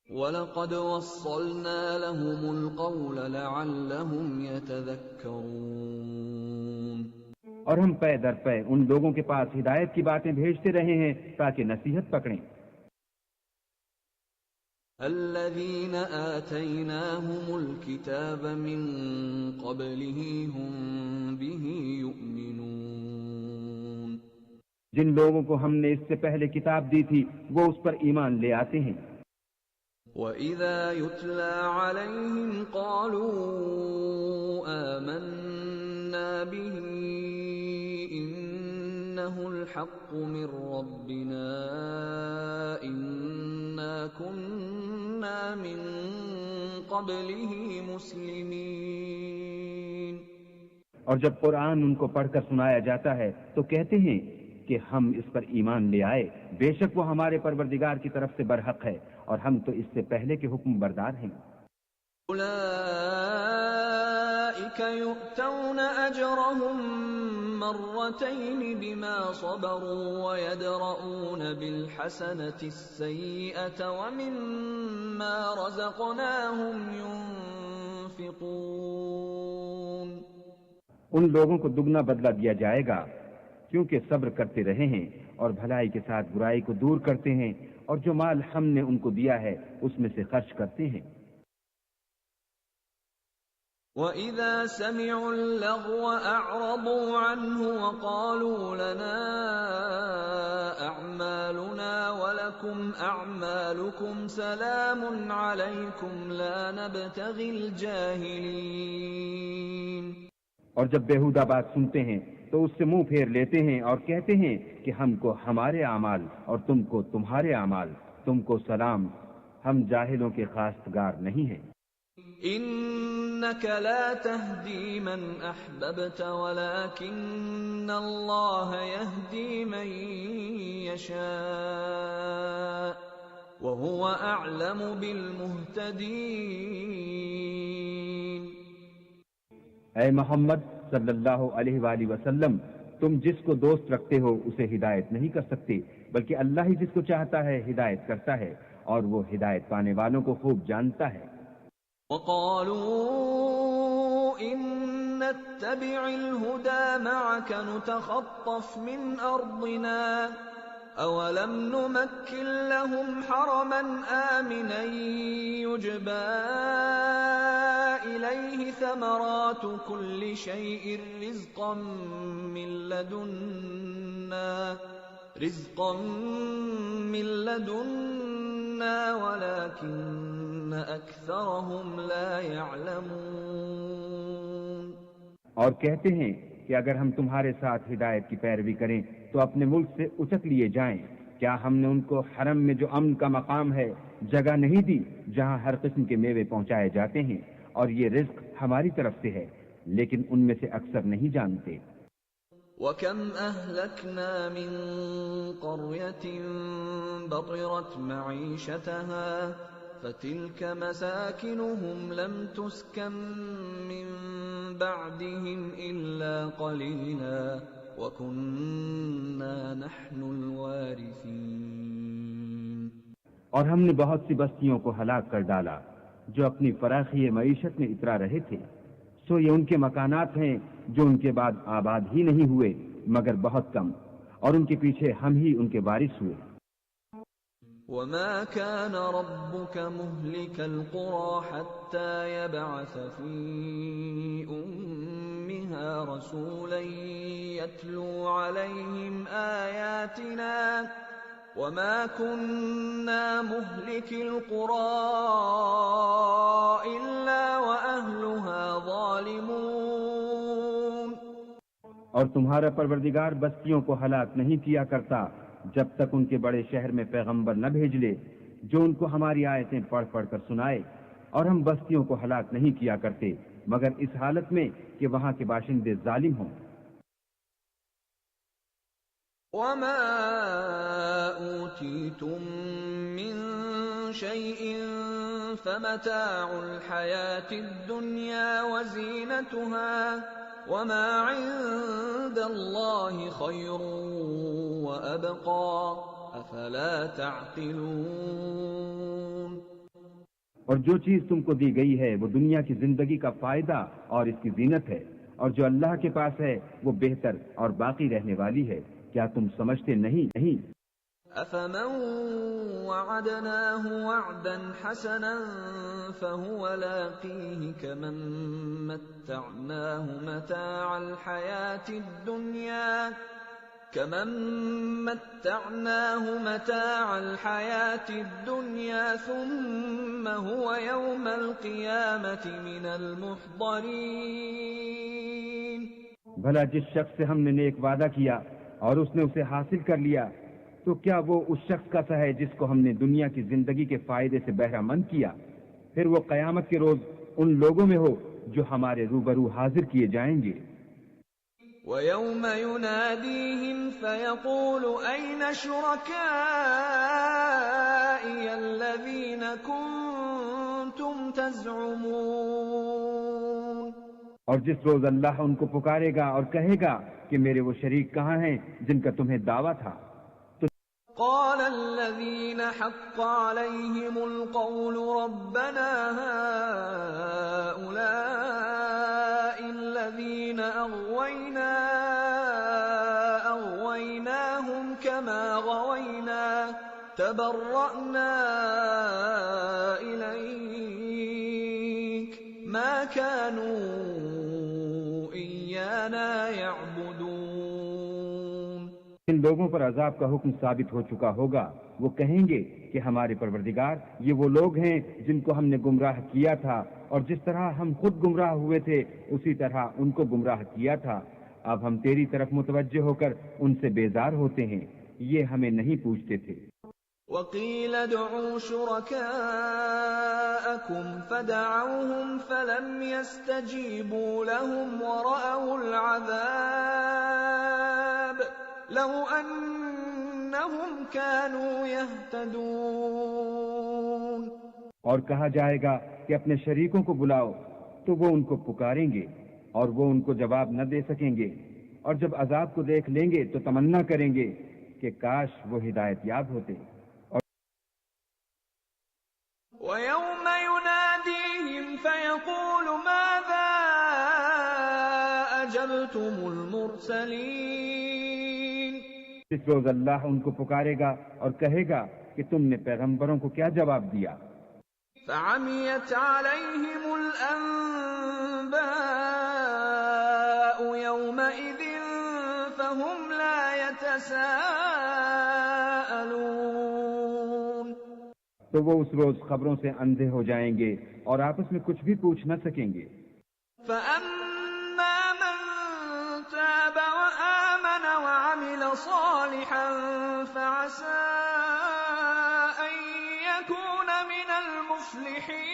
وَلَقَدْ وَصَّلْنَا لَهُمُ الْقَوْلَ لَعَلَّهُمْ يَتَذَكَّرُونَ، اور ہم پے در پے ان لوگوں کے پاس ہدایت کی باتیں بھیجتے رہے ہیں تاکہ نصیحت پکڑیں۔ الَّذِينَ آتَيْنَاهُمُ الْكِتَابَ مِنْ قَبْلِهِ هُمْ بِهِ يُؤْمِنُونَ، جن لوگوں کو ہم نے اس سے پہلے کتاب دی تھی وہ اس پر ایمان لے آتے ہیں۔ وَإِذَا يُتْلَى عَلَيْهِمْ قَالُوا آمَنَّا بِهِ إِنَّهُ الْحَقُّ مِنْ رَبِّنَا إِنَّا كُنَّا مِنْ قَبْلِهِ مُسْلِمِينَ، اور جب قرآن ان کو پڑھ کر سنایا جاتا ہے تو کہتے ہیں کہ ہم اس پر ایمان لے آئے، بے شک وہ ہمارے پروردگار کی طرف سے برحق ہے اور ہم تو اس سے پہلے کے حکم بردار ہیں۔ أولئك يؤتون أجرهم مرتين بما صبروا ويدرؤون بالحسنة السيئة ومما رزقناهم ينفقون، ان لوگوں کو دگنا بدلہ دیا جائے گا کیونکہ صبر کرتے رہے ہیں اور بھلائی کے ساتھ برائی کو دور کرتے ہیں، اور جو مال ہم نے ان کو دیا ہے اس میں سے خرچ کرتے ہیں۔ وَإِذَا سَمِعُوا اللَّغْوَ أَعْرَضُوا عَنْهُ وَقَالُوا لَنَا أَعْمَالُنَا وَلَكُمْ أَعْمَالُكُمْ سَلَامٌ عَلَيْكُمْ لَا نَبْتَغِي الْجَاهِلِينَ، اور جب بیہودہ بات سنتے ہیں تو اس سے منہ پھیر لیتے ہیں اور کہتے ہیں کہ ہم کو ہمارے اعمال اور تم کو تمہارے اعمال، تم کو سلام، ہم جاہلوں کے خواستگار نہیں ہیں۔ إِنَّكَ لَا تَهْدِي مَنْ أَحْبَبْتَ وَلَكِنَّ اللَّهَ يَهْدِي مَنْ يَشَاءُ وَهُوَ أَعْلَمُ بِالْمُهْتَدِينَ۔ اے محمد صلی اللہ علیہ وآلہ وسلم، تم جس کو دوست رکھتے ہو اسے ہدایت نہیں کر سکتے، بلکہ اللہ ہی جس کو چاہتا ہے ہدایت کرتا ہے، اور وہ ہدایت پانے والوں کو خوب جانتا ہے۔ وَقَالُوا إِن نَّتَّبِعِ الْهُدَى مَعَكَ نُتَخَطَّفْ مِنْ أَرْضِنَا أَوَلَمْ نُمَكِّنْ لَهُمْ حَرَمًا آمِنًا يُجْبَى إِلَيْهِ ثَمَرَاتُ كُلِّ شَيْءٍ رِزْقًا مِّن لَّدُنَّا وَلَكِنَّ أَكْثَرَهُمْ لَا يَعْلَمُونَ، اور کہتے ہیں کہ اگر ہم تمہارے ساتھ ہدایت کی پیروی کریں تو اپنے ملک سے اچک لیے جائیں، کیا ہم نے ان کو حرم میں جو امن کا مقام ہے جگہ نہیں دی جہاں ہر قسم کے میوے پہنچائے جاتے ہیں، اور یہ رزق ہماری طرف سے ہے، لیکن ان میں سے اکثر نہیں جانتے۔ وَكَمْ أَهْلَكْنَا مِنْ قَرْيَةٍ بَطِرَتْ مَعِيشَتَهَا فَتِلْكَ مَسَاكِنُهُمْ لَمْ تُسْكَنْ مِنْ بَعْدِهِمْ إِلَّا قَلِيلًا وَكُنَّا نَحْنُ الْوَارِثِينَ، اور ہم نے بہت سی بستیوں کو ہلاک کر ڈالا جو اپنی فراخی معیشت میں اترا رہے تھے، سو یہ ان کے مکانات ہیں جو ان کے بعد آباد ہی نہیں ہوئے مگر بہت کم، اور ان کے پیچھے ہم ہی ان کے وارث ہوئے۔ وَمَا كَانَ رَبُّكَ مُهْلِكَ الْقُرَىٰ حَتَّىٰ يَبْعَثَ فِي أُمِّهَا رَسُولًا يَتْلُو عَلَيْهِمْ آيَاتِنَا وَمَا كُنَّا مُهْلِكِ الْقُرَىٰ إِلَّا وَأَهْلُهَا ظَالِمُونَ، اور تمہارا پروردگار بستیوں کو ہلاک نہیں کیا کرتا جب تک ان کے بڑے شہر میں پیغمبر نہ بھیج لے جو ان کو ہماری آیتیں پڑھ پڑھ کر سنائے، اور ہم بستیوں کو ہلاک نہیں کیا کرتے مگر اس حالت میں کہ وہاں کے باشندے ظالم ہوں۔ وما أوتيتم من شيء فمتاع الحياة الدنيا وزينتها وما عند الله خير وأبقى أفلا تعقلون۔ اور جو چیز تم کو دی گئی ہے وہ دنیا کی زندگی کا فائدہ اور اس کی زینت ہے، اور جو اللہ کے پاس ہے وہ بہتر اور باقی رہنے والی ہے، کیا تم سمجھتے نہیں؟ أفمن وعدناه وعدا حسنا فهو لاقيه كمن متعناه متاع الحياة الدنيا ثم هو يوم القيامة من المحضرين۔ بھلا جس شخص سے ہم نے نیک وعدہ کیا اور اس نے اسے حاصل کر لیا، تو کیا وہ اس شخص کا سا ہے جس کو ہم نے دنیا کی زندگی کے فائدے سے بہرہ مند کیا، پھر وہ قیامت کے روز ان لوگوں میں ہو جو ہمارے روبرو حاضر کیے جائیں گے۔ وَيَوْمَ يُنَادِيهِمْ فَيَقُولُ أَيْنَ شُرَكَائِيَ الَّذِينَ كُنتُمْ تَزْعُمُونَ۔ اور جس روز اللہ ان کو پکارے گا اور کہے گا کہ میرے وہ شریک کہاں ہیں جن کا تمہیں دعویٰ تھا، قال الذين حق عليهم القول ربنا هؤلاء الذين أغويناهم كما غوينا تبرأنا إليك ما كانوا إيانا يعبدون۔ ان لوگوں پر عذاب کا حکم ثابت ہو چکا ہوگا، وہ کہیں گے کہ ہمارے پروردگار یہ وہ لوگ ہیں جن کو ہم نے گمراہ کیا تھا، اور جس طرح ہم خود گمراہ ہوئے تھے اسی طرح ان کو گمراہ کیا تھا۔ اب ہم تیری طرف متوجہ ہو کر ان سے بیزار ہوتے ہیں، یہ ہمیں نہیں پوچھتے تھے۔ وَقِيلَ ادْعُوا شُرَكَاءَكُمْ فَدَعَوْهُمْ فَلَمْ يَسْتَجِيبُوا لَهُمْ وَرَأَوُا الْعَذَابَ لَوْ أَنَّهُمْ كَانُوا يَهْتَدُونَ۔ اور کہا جائے گا کہ اپنے شریکوں کو بلاؤ، تو وہ ان کو پکاریں گے اور وہ ان کو جواب نہ دے سکیں گے، اور جب عذاب کو دیکھ لیں گے تو تمنا کریں گے کہ کاش وہ ہدایت یاب ہوتے۔ وَيَوْمَ يُنَادِيهِمْ فَيَقُولُ مَاذَا أَجَبْتُمُ الْمُرْسَلِينَ۔ اس روز اللہ ان کو پکارے گا اور کہے گا کہ تم نے پیغمبروں کو کیا جواب دیا۔ فَعَمِيَتْ عَلَيْهِمُ الْأَنبَاءُ يَوْمَئِذٍ فَهُمْ لَا يَتَسَاءَلُونَ۔ تو وہ اس روز خبروں سے اندھے ہو جائیں گے اور آپس میں کچھ بھی پوچھ نہ سکیں گے۔ فَأَمَّا مَن تَابَ وَآمَنَ وَعَمِلَ صَالِحًا فَعَسَىٰ أَن يَكُونَ مِنَ الْمُفْلِحِينَ۔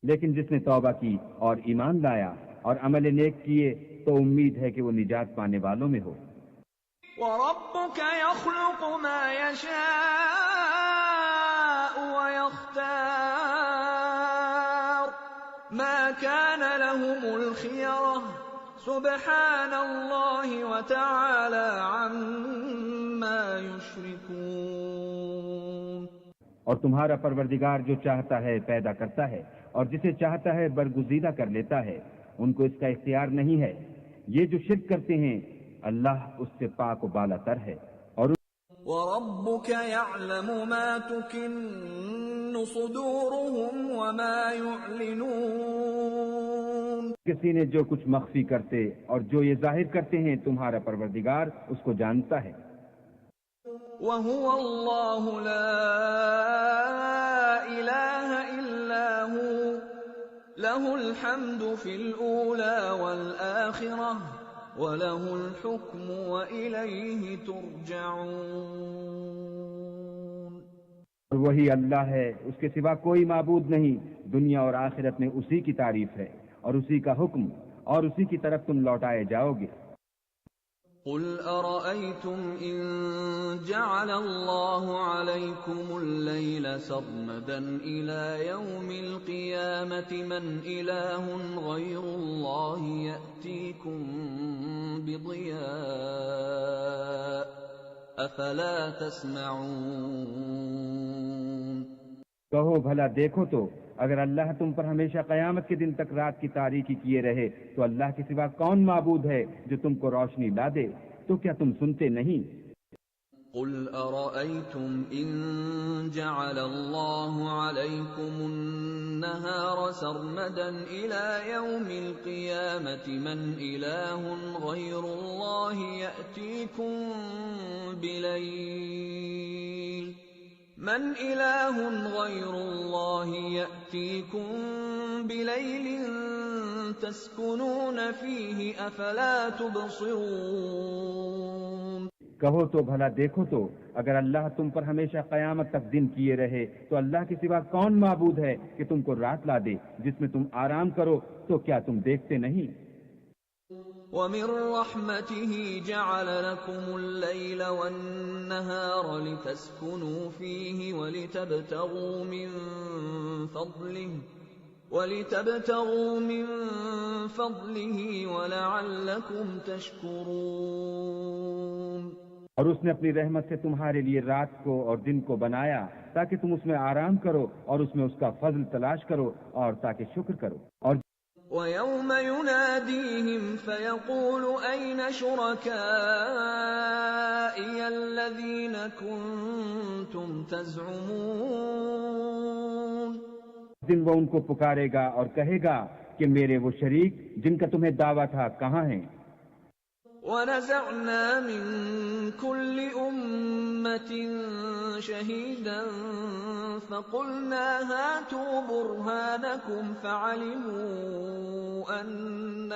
لیکن جس نے توبہ کی اور ایمان لایا اور عمل نیک کیے تو امید ہے کہ وہ نجات پانے والوں میں ہو۔ وَرَبُّكَ يَخْلُقُ مَا يَشَاءُ وَيَخْتَارُ مَا كَانَ لَهُمُ الْخِيَرَةُ سُبْحَانَ اللَّهِ وَتَعَالَى عَمَّا يُشْرِكُونَ۔ اور تمہارا پروردگار جو چاہتا ہے پیدا کرتا ہے اور جسے چاہتا ہے برگزیدہ کر لیتا ہے، ان کو اس کا اختیار نہیں ہے۔ یہ جو شرک کرتے ہیں اللہ اس سے پاک و بالا تر ہے۔ اور وَرَبُّكَ يَعْلَمُ مَا تُكِنُّ صُدُورُهُمْ وَمَا يُعْلِنُونَ۔ کسی نے جو کچھ مخفی کرتے اور جو یہ ظاہر کرتے ہیں تمہارا پروردگار اس کو جانتا ہے۔ وَهُوَ اللَّهُ لَا إِلَٰهَ إِلَّا هُوَ لَهُ الْحَمْدُ فِي الْأُولَى وَالْآخِرَةِ وَلَهُ الْحُكْمُ وَإِلَيْهِ تُرْجَعُونَ۔ اور وہی اللہ ہے، اس کے سوا کوئی معبود نہیں، دنیا اور آخرت میں اسی کی تعریف ہے اور اسی کا حکم اور اسی کی طرف تم لوٹائے جاؤ گے۔ قل أرأيتم إن جعل الله عليكم الليل سرمدا إلى يوم القيامة من إله غير الله يأتيكم بضياء أفلا تسمعون۔ کہو بھلا دیکھو تو اگر اللہ تم پر ہمیشہ قیامت کے دن تک رات کی تاریکی کیے رہے تو اللہ کے سوا کون معبود ہے جو تم کو روشنی لا دے؟ تو کیا تم سنتے نہیں؟ قل أرأيتم إن جعل الله عليكم النهار سرمدا إلى يوم القيامة من إله غير الله يأتيكم بليل تسكنون فيه أفلا تبصرون۔ کہو تو بھلا دیکھو تو اگر اللہ تم پر ہمیشہ قیامت تک دن کیے رہے تو اللہ کے سوا کون معبود ہے کہ تم کو رات لا دے جس میں تم آرام کرو؟ تو کیا تم دیکھتے نہیں؟ وَمِن رَّحْمَتِهِ جَعَلَ لَكُمُ اللَّيْلَ وَالنَّهَارَ لِتَسْكُنُوا فِيهِ وَلِتَبْتَغُوا مِن فَضْلِهِ وَلَعَلَّكُمْ تَشْكُرُونَ۔ اور اس نے اپنی رحمت سے تمہارے لیے رات کو اور دن کو بنایا تاکہ تم اس میں آرام کرو اور اس میں اس کا فضل تلاش کرو اور تاکہ شکر کرو۔ اور وَيَوْمَ يُنَادِيهِمْ فَيَقُولُ أَيْنَ شُرَكَائِيَ الَّذِينَ كُنتُمْ تَزْعُمُونَ۔ دن وہ ان کو پکارے گا اور کہے گا کہ میرے وہ شریک جن کا تمہیں دعویٰ تھا کہاں ہیں؟ وَنَزَعْنَا مِن كُلِّ أُمَّةٍ شَهِيدًا فَقُلْنَا هَاتُوا بُرْهَانَكُمْ فَعَلِمُوا أَنَّ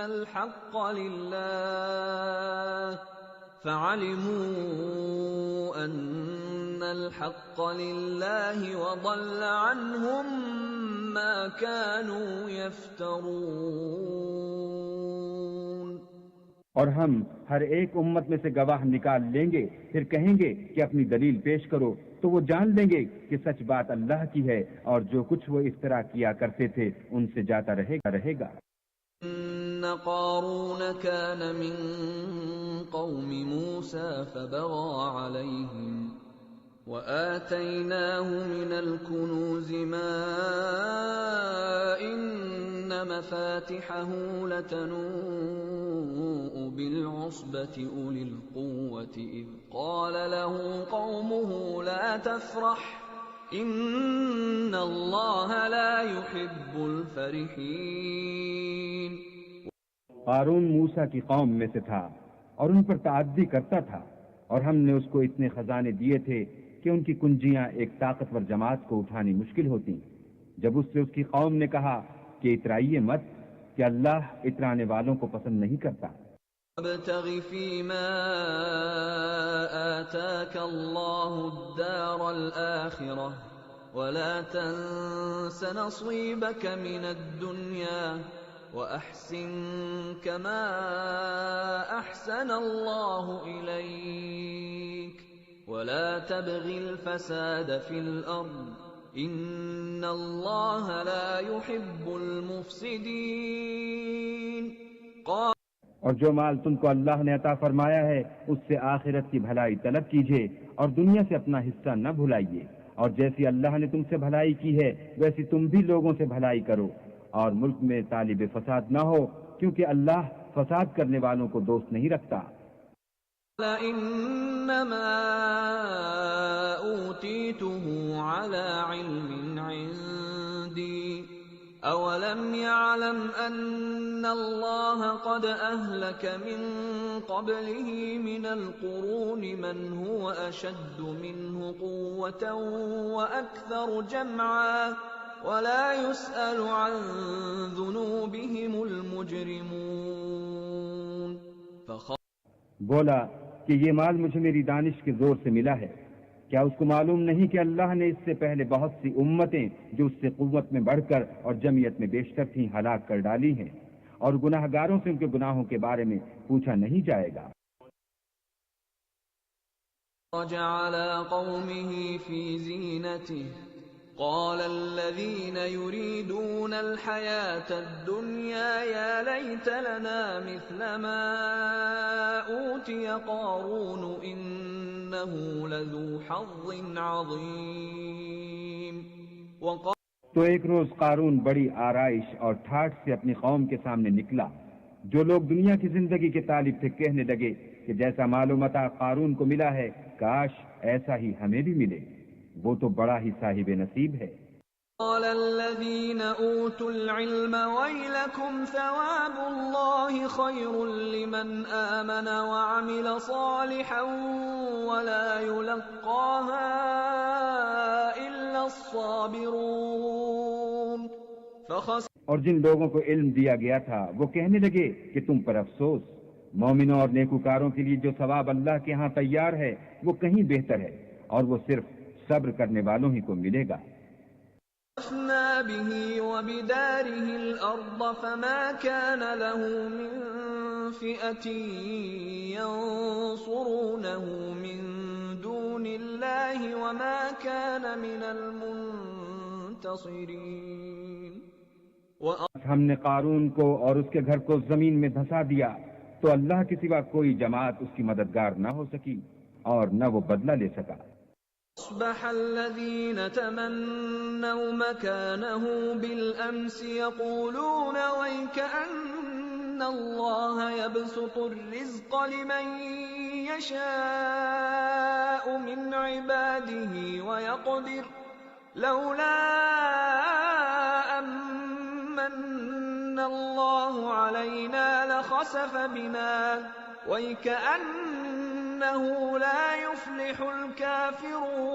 الْحَقَّ لِلَّهِ وَضَلَّ عَنْهُمْ مَا كَانُوا يَفْتَرُونَ۔ اور ہم ہر ایک امت میں سے گواہ نکال لیں گے، پھر کہیں گے کہ اپنی دلیل پیش کرو، تو وہ جان لیں گے کہ سچ بات اللہ کی ہے اور جو کچھ وہ افترا کیا کرتے تھے ان سے جاتا رہے گا۔ إن قارون كان من قوم موسى فبغى عليهم وآتيناه من الكنوز ما إن مفاتحه لتنوء بالعصبة أولي القوة إذ قال له قومه لا تفرح إن الله لا يحب الفرحين۔ قارون موسیٰ کی قوم میں سے تھا اور ان پر تعدی کرتا تھا، اور ہم نے اس کو اتنے خزانے دیے تھے کہ ان کی کنجیاں ایک طاقتور جماعت کو اٹھانی مشکل ہوتی۔ جب اس سے اس کی قوم نے کہا کہ اترائیے مت، کہ اللہ اترانے والوں کو پسند نہیں کرتا۔ ابتغ فيما آتاك الله الدار الآخرة ولا تنس نصيبك من الدنيا وأحسن كما أحسن الله إليك ولا تبغ الفساد في الأرض إن الله لا يحب المفسدين۔ اور جو مال تم کو اللہ نے عطا فرمایا ہے اس سے آخرت کی بھلائی طلب کیجیے اور دنیا سے اپنا حصہ نہ بھلائیے، اور جیسی اللہ نے تم سے بھلائی کی ہے ویسی تم بھی لوگوں سے بھلائی کرو، اور ملک میں طالب فساد نہ ہو، کیونکہ اللہ فساد کرنے والوں کو دوست نہیں رکھتا۔ إنما أوتيته على علم عندي أولم يعلم أن الله قد أهلك من قبله من القرون من هو أشد منه قوة وأكثر جمعا ولا يسأل عن ذنوبهم المجرمون۔ بولا کہ یہ مال مجھے میری دانش کے زور سے ملا ہے، کیا اس کو معلوم نہیں کہ اللہ نے اس سے پہلے بہت سی امتیں جو اس سے قوت میں بڑھ کر اور جمعیت میں بیشتر تھیں ہلاک کر ڈالی ہیں، اور گناہ گاروں سے ان کے گناہوں کے بارے میں پوچھا نہیں جائے گا۔ خرج على قومه في زينته قال الذين يريدون الحياة الدنيا يا ليت لنا مثل ما أوتي قارون إنه لذو حظ عظيم تو ایک روز قارون بڑی آرائش اور ٹھاٹھ سے اپنی قوم کے سامنے نکلا. جو لوگ دنیا کی زندگی کے طالب تھے کہنے لگے کہ جیسا مال و متاع قارون کو ملا ہے کاش ایسا ہی ہمیں بھی ملے، وہ تو بڑا ہی صاحب نصیب ہے. قال الذين أوتوا العلم ويلكم ثواب الله خير لمن آمن وعمل صالحا ولا يلقاها إلا الصابرون. اور جن لوگوں کو علم دیا گیا تھا وہ کہنے لگے کہ تم پر افسوس، مومنوں اور نیکوکاروں کے لیے جو ثواب اللہ کے ہاں تیار ہے وہ کہیں بہتر ہے اور وہ صرف صبر کرنے والوں ہی کو ملے گا. خسفنا به وبداره الأرض فما كان له من فئة ينصرونه من دون الله وما كان من المنتصرين. ہم نے قارون کو اور اس کے گھر کو زمین میں دھسا دیا تو اللہ کے سوا کوئی جماعت اس کی مددگار نہ ہو سکی اور نہ وہ بدلہ لے سکا. أصبح الذين تمنوا مكانه بالأمس يقولون ويكأن الله يبسط الرزق لمن يشاء من عباده ويقدر لولا أمن الله علينا لخسف بنا وَيْكَأَنَّهُ لَا يُفْلِحُ الْكَافِرُونَ.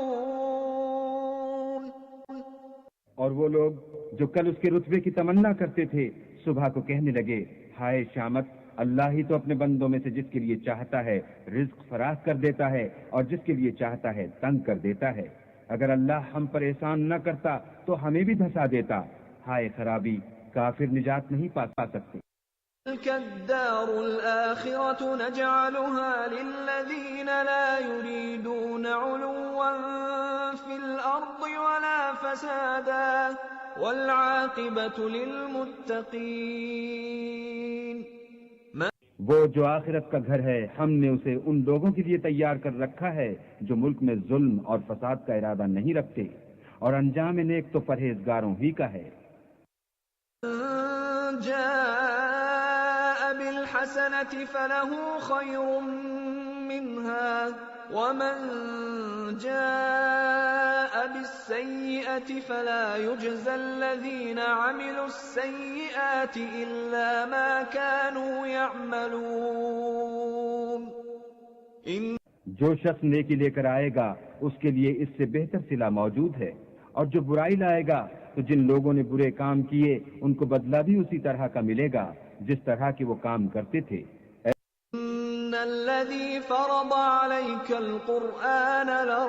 اور وہ لوگ جو کل اس کے رتبے کی تمنا کرتے تھے صبح کو کہنے لگے ہائے شامت، اللہ ہی تو اپنے بندوں میں سے جس کے لیے چاہتا ہے رزق فراخ کر دیتا ہے اور جس کے لیے چاہتا ہے تنگ کر دیتا ہے. اگر اللہ ہم پر احسان نہ کرتا تو ہمیں بھی دھسا دیتا. ہائے خرابی، کافر نجات نہیں پا سکتے. تلك الدار الآخرة نجعلها للذين لا يريدون علوا في الأرض ولا فسادا والعاقبة للمتقين. وہ جو آخرت کا گھر ہے ہم نے اسے ان لوگوں کے لیے تیار کر رکھا ہے جو ملک میں ظلم اور فساد کا ارادہ نہیں رکھتے، اور انجام نیک تو پرہیزگاروں ہی کا ہے. جاء بالحسنة فله خير منها ومن جاء بالسيئة فلا يجزى الذين عملوا السيئات إلا ما كانوا يعملون. جو شخص نیکی لے کر آئے گا اس کے لیے اس سے بہتر صلہ موجود ہے، اور جو برائی لائے گا تو جن لوگوں نے برے کام کیے ان کو بدلہ بھی اسی طرح کا ملے گا جس طرح کے وہ کام کرتے تھے. ان الذي فرض عليك القرآن لرادك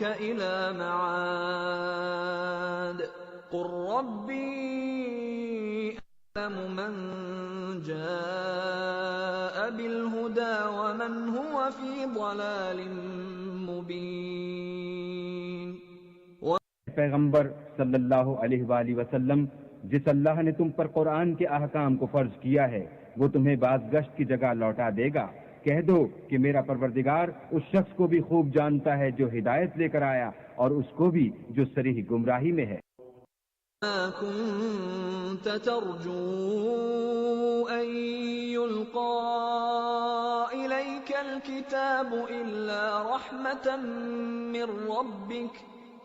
الى معاد قل ربي اعلم من جاء بالهدى ومن هو في ضلال مبين. پیغمبر صلی اللہ علیہ وآلہ وسلم، جس اللہ نے تم پر قرآن کے احکام کو فرض کیا ہے وہ تمہیں باز گشت کی جگہ لوٹا دے گا. کہہ دو کہ میرا پروردگار اس شخص کو بھی خوب جانتا ہے جو ہدایت لے کر آیا اور اس کو بھی جو صریح گمراہی میں ہے. ما كنت ترجو أن يلقى إليك الكتاب إلا رحمة من ربك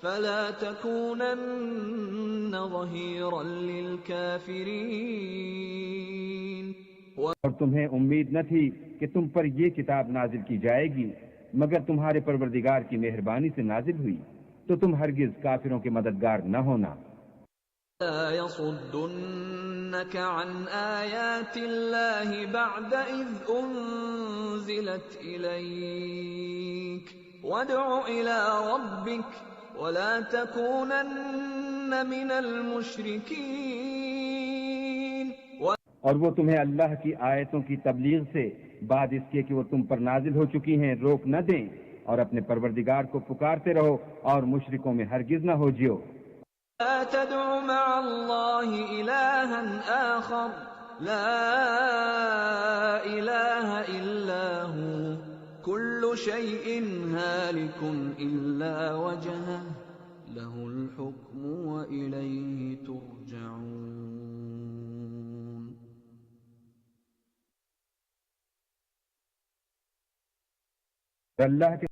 فلا تكونن ظهيرا للكافرين. اور تمہیں امید نہ تھی کہ تم پر یہ کتاب نازل کی جائے گی مگر تمہارے پروردگار کی مہربانی سے نازل ہوئی، تو تم ہرگز کافروں کے مددگار نہ ہونا. لا يصدنك عن آيات الله بعد إذ أنزلت إليك وادع إلى ربك ولا تكونن من المشركين. اور وہ تمہیں اللہ کی آیتوں کی تبلیغ سے بعد اس کے کہ وہ تم پر نازل ہو چکی ہیں روک نہ دیں، اور اپنے پروردگار کو پکارتے رہو اور مشرکوں میں ہرگز نہ ہو جیو۔ لا تدع مع الله إلها آخر لا إله إلا هو كل شيء هالك إلا وجهه له الحكم وإليه ترجعون۔ اللہ کے